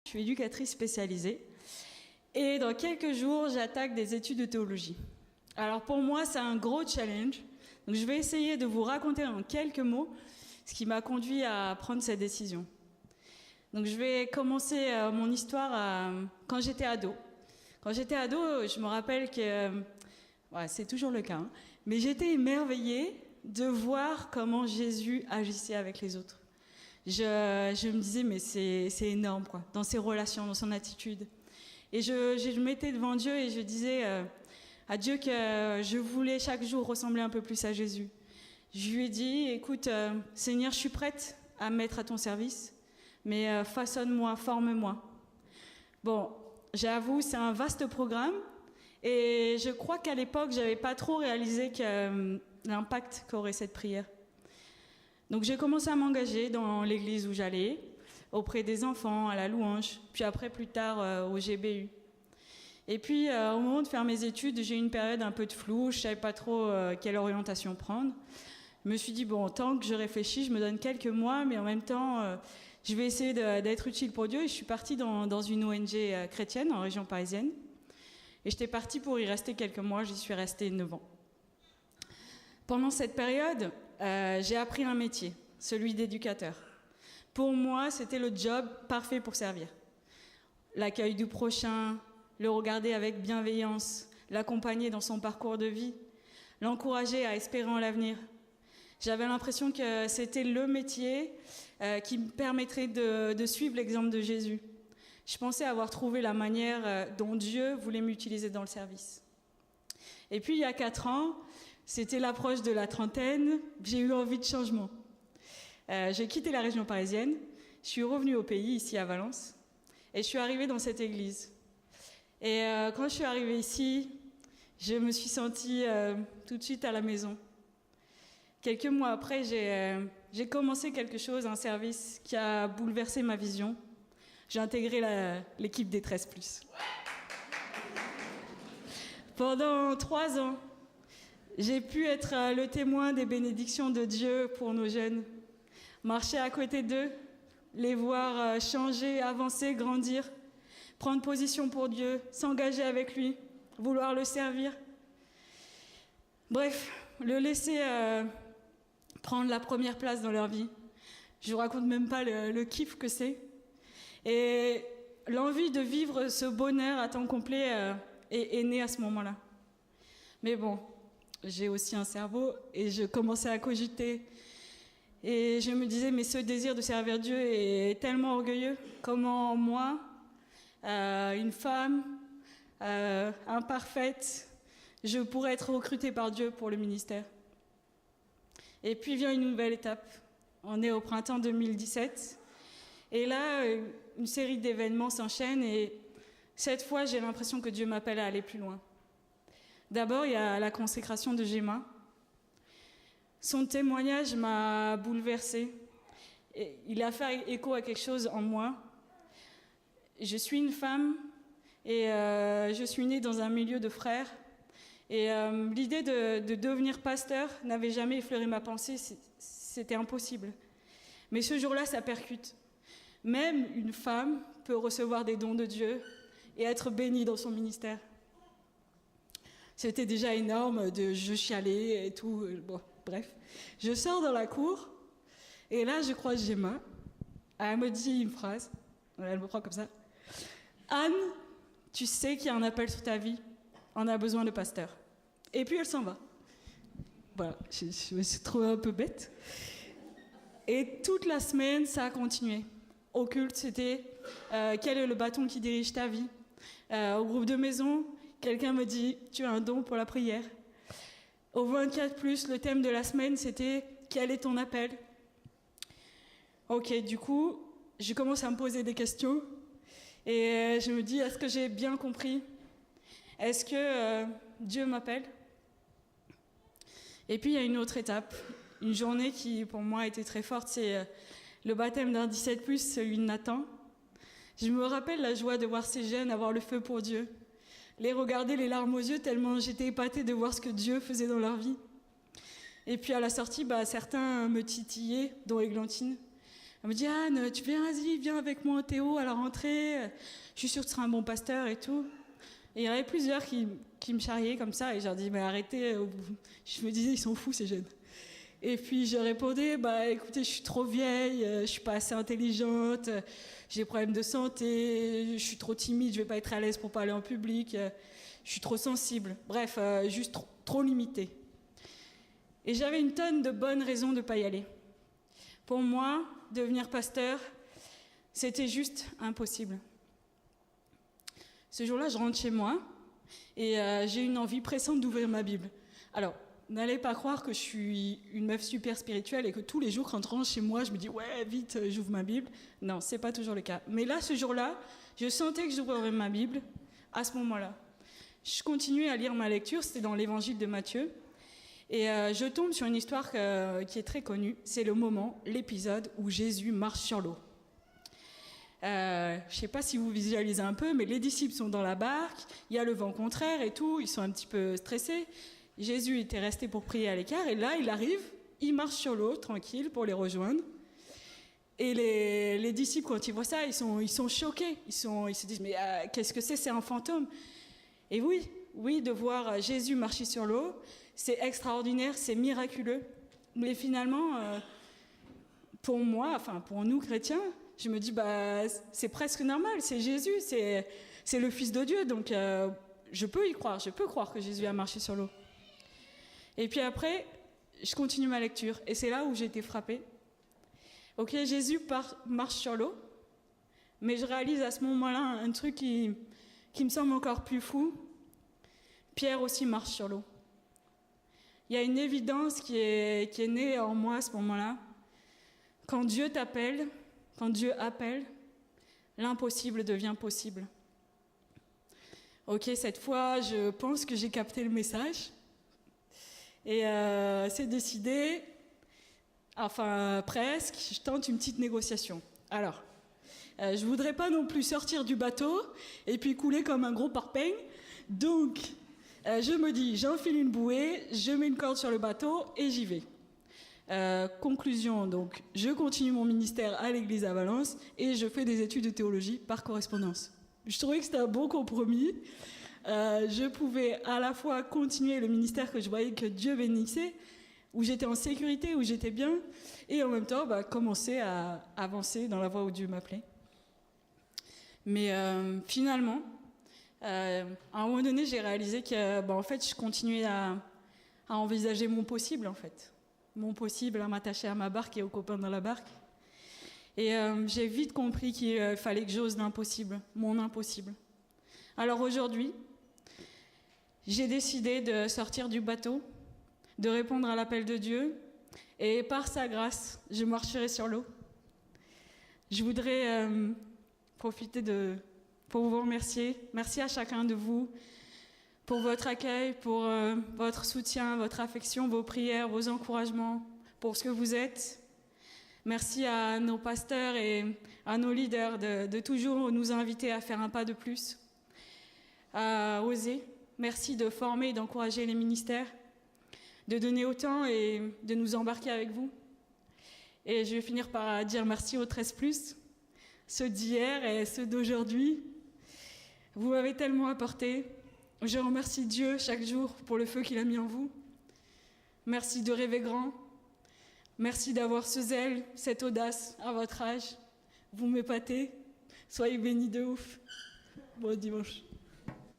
Je suis éducatrice spécialisée. Et dans quelques jours, j'attaque des études de théologie. Alors pour moi, c'est un gros challenge. Donc je vais essayer de vous raconter en quelques mots ce qui m'a conduit à prendre cette décision. Donc je vais commencer mon histoire quand j'étais ado. Quand j'étais ado, je me rappelle que, c'est toujours le cas, hein, mais j'étais émerveillée de voir comment Jésus agissait avec les autres. Je me disais, mais c'est énorme, quoi, dans ses relations, dans son attitude. Et je me mettais devant Dieu et je disais à Dieu que je voulais chaque jour ressembler un peu plus à Jésus. Je lui ai dit, écoute, Seigneur, je suis prête à me mettre à ton service, mais façonne-moi, forme-moi. Bon, j'avoue, c'est un vaste programme et je crois qu'à l'époque, j'avais pas trop réalisé l'impact qu'aurait cette prière. Donc j'ai commencé à m'engager dans l'église où j'allais, auprès des enfants, à la louange, puis après plus tard au GBU. Et puis au moment de faire mes études, j'ai eu une période un peu de flou, je savais pas trop quelle orientation prendre. Je me suis dit, bon, tant que je réfléchis, je me donne quelques mois, mais en même temps, je vais essayer d'être utile pour Dieu. Et je suis partie dans une ONG chrétienne en région parisienne. Et j'étais partie pour y rester quelques mois, j'y suis restée 9 ans. Pendant cette période, j'ai appris un métier, celui d'éducateur. Pour moi, c'était le job parfait pour servir. L'accueil du prochain, le regarder avec bienveillance, l'accompagner dans son parcours de vie, l'encourager à espérer en l'avenir. J'avais l'impression que c'était le métier qui me permettrait de suivre l'exemple de Jésus. Je pensais avoir trouvé la manière dont Dieu voulait m'utiliser dans le service. Et puis, il y a 4 ans, c'était l'approche de la trentaine, j'ai eu envie de changement. J'ai quitté la région parisienne, je suis revenue au pays, ici à Valence, et je suis arrivée dans cette église. Et quand je suis arrivée ici, je me suis sentie tout de suite à la maison. Quelques mois après, j'ai commencé quelque chose, un service qui a bouleversé ma vision. J'ai intégré l'équipe des 13+. Pendant 3 ans, j'ai pu être le témoin des bénédictions de Dieu pour nos jeunes. Marcher à côté d'eux, les voir changer, avancer, grandir, prendre position pour Dieu, s'engager avec lui, vouloir le servir. Bref, le laisser prendre la première place dans leur vie. Je vous raconte même pas le kiff que c'est. Et l'envie de vivre ce bonheur à temps complet est née à ce moment-là. Mais bon, j'ai aussi un cerveau et je commençais à cogiter. Et je me disais, mais ce désir de servir Dieu est tellement orgueilleux. Comment moi, une femme imparfaite, je pourrais être recrutée par Dieu pour le ministère. Et puis vient une nouvelle étape. On est au printemps 2017. Et là, une série d'événements s'enchaînent et cette fois, j'ai l'impression que Dieu m'appelle à aller plus loin. D'abord, il y a la consécration de Gemma. Son témoignage m'a bouleversée. Et il a fait écho à quelque chose en moi. Je suis une femme et je suis née dans un milieu de frères. Et l'idée de devenir pasteur n'avait jamais effleuré ma pensée, c'était impossible. Mais ce jour-là, ça percute. Même une femme peut recevoir des dons de Dieu et être bénie dans son ministère. C'était déjà énorme, je chialais et tout, bon, bref. Je sors dans la cour et là, je croise Gemma. Elle me dit une phrase, elle me prend comme ça. Anne, tu sais qu'il y a un appel sur ta vie. On a besoin de pasteur. Et puis elle s'en va. Voilà, je me suis trouvée un peu bête. Et toute la semaine, ça a continué. Au culte, c'était quel est le bâton qui dirige ta vie. Au groupe de maison, quelqu'un me dit tu as un don pour la prière. Au 24+, le thème de la semaine, c'était quel est ton appel. Ok, du coup, je commence à me poser des questions. Et je me dis, est-ce que j'ai bien compris? Est-ce que Dieu m'appelle? Et puis il y a une autre étape, une journée qui pour moi a été très forte, c'est le baptême d'un 17+, celui de Nathan. Je me rappelle la joie de voir ces jeunes avoir le feu pour Dieu, les regarder les larmes aux yeux tellement j'étais épatée de voir ce que Dieu faisait dans leur vie. Et puis à la sortie, certains me titillaient, dont Églantine, Elle me dit, Anne, tu viens, vas-y, viens avec moi, Théo, à la rentrée. Je suis sûre que tu seras un bon pasteur et tout. Et il y en avait plusieurs qui me charriaient comme ça. Et je leur dis, mais arrêtez. Je me disais, ils sont fous, ces jeunes. Et puis je répondais, écoutez, je suis trop vieille, je suis pas assez intelligente, j'ai des problèmes de santé, je suis trop timide, je vais pas être à l'aise pour parler en public, je suis trop sensible. Bref, juste trop limitée. Et j'avais une tonne de bonnes raisons de pas y aller. Pour moi, devenir pasteur, c'était juste impossible. Ce jour-là, je rentre chez moi et j'ai une envie pressante d'ouvrir ma Bible. Alors, n'allez pas croire que je suis une meuf super spirituelle et que tous les jours, quand je rentre chez moi, je me dis « Ouais, vite, j'ouvre ma Bible ». Non, c'est pas toujours le cas. Mais là, ce jour-là, je sentais que j'ouvrais ma Bible à ce moment-là. Je continuais à lire ma lecture, c'était dans l'évangile de Matthieu. Et je tombe sur une histoire qui est très connue. C'est le moment, l'épisode où Jésus marche sur l'eau. Je ne sais pas si vous visualisez un peu, mais les disciples sont dans la barque, il y a le vent contraire et tout, ils sont un petit peu stressés. Jésus était resté pour prier à l'écart, et là, il arrive, il marche sur l'eau, tranquille, pour les rejoindre. Et les disciples, quand ils voient ça, ils sont choqués. Ils se disent, mais qu'est-ce que c'est un fantôme. Et oui, de voir Jésus marcher sur l'eau, c'est extraordinaire, c'est miraculeux. Mais finalement, pour moi, enfin pour nous chrétiens, je me dis, c'est presque normal, c'est Jésus, c'est le Fils de Dieu, donc je peux y croire, je peux croire que Jésus a marché sur l'eau. Et puis après, je continue ma lecture. Et c'est là où j'ai été frappée. Ok, Jésus marche sur l'eau. Mais je réalise à ce moment-là un truc qui me semble encore plus fou. Pierre aussi marche sur l'eau. Il y a une évidence qui est née en moi à ce moment-là. Quand Dieu t'appelle, quand Dieu appelle, l'impossible devient possible. Ok, cette fois, je pense que j'ai capté le message. Et c'est décidé, enfin presque, je tente une petite négociation. Alors, je voudrais pas non plus sortir du bateau et puis couler comme un gros parpaing. Donc, je me dis, j'enfile une bouée, je mets une corde sur le bateau et j'y vais. Conclusion, donc, je continue mon ministère à l'église à Valence et je fais des études de théologie par correspondance. Je trouvais que c'était un bon compromis. Je pouvais à la fois continuer le ministère que je voyais que Dieu bénissait, où j'étais en sécurité, où j'étais bien, et en même temps commencer à avancer dans la voie où Dieu m'appelait. Mais finalement, à un moment donné, j'ai réalisé que en fait, je continuais à envisager mon possible, en fait. Mon possible, à m'attacher à ma barque et aux copains dans la barque. Et j'ai vite compris qu'il fallait que j'ose l'impossible, mon impossible. Alors aujourd'hui, j'ai décidé de sortir du bateau, de répondre à l'appel de Dieu, et par sa grâce, je marcherai sur l'eau. Je voudrais profiter pour vous remercier. Merci à chacun de vous pour votre accueil, pour votre soutien, votre affection, vos prières, vos encouragements, pour ce que vous êtes. Merci à nos pasteurs et à nos leaders de toujours nous inviter à faire un pas de plus, à oser. Merci de former et d'encourager les ministères, de donner autant et de nous embarquer avec vous. Et je vais finir par dire merci aux 13+, ceux d'hier et ceux d'aujourd'hui. Vous m'avez tellement apporté. Je remercie Dieu chaque jour pour le feu qu'il a mis en vous. Merci de rêver grand. Merci d'avoir ce zèle, cette audace à votre âge. Vous m'épatez. Soyez bénis de ouf. Bon dimanche.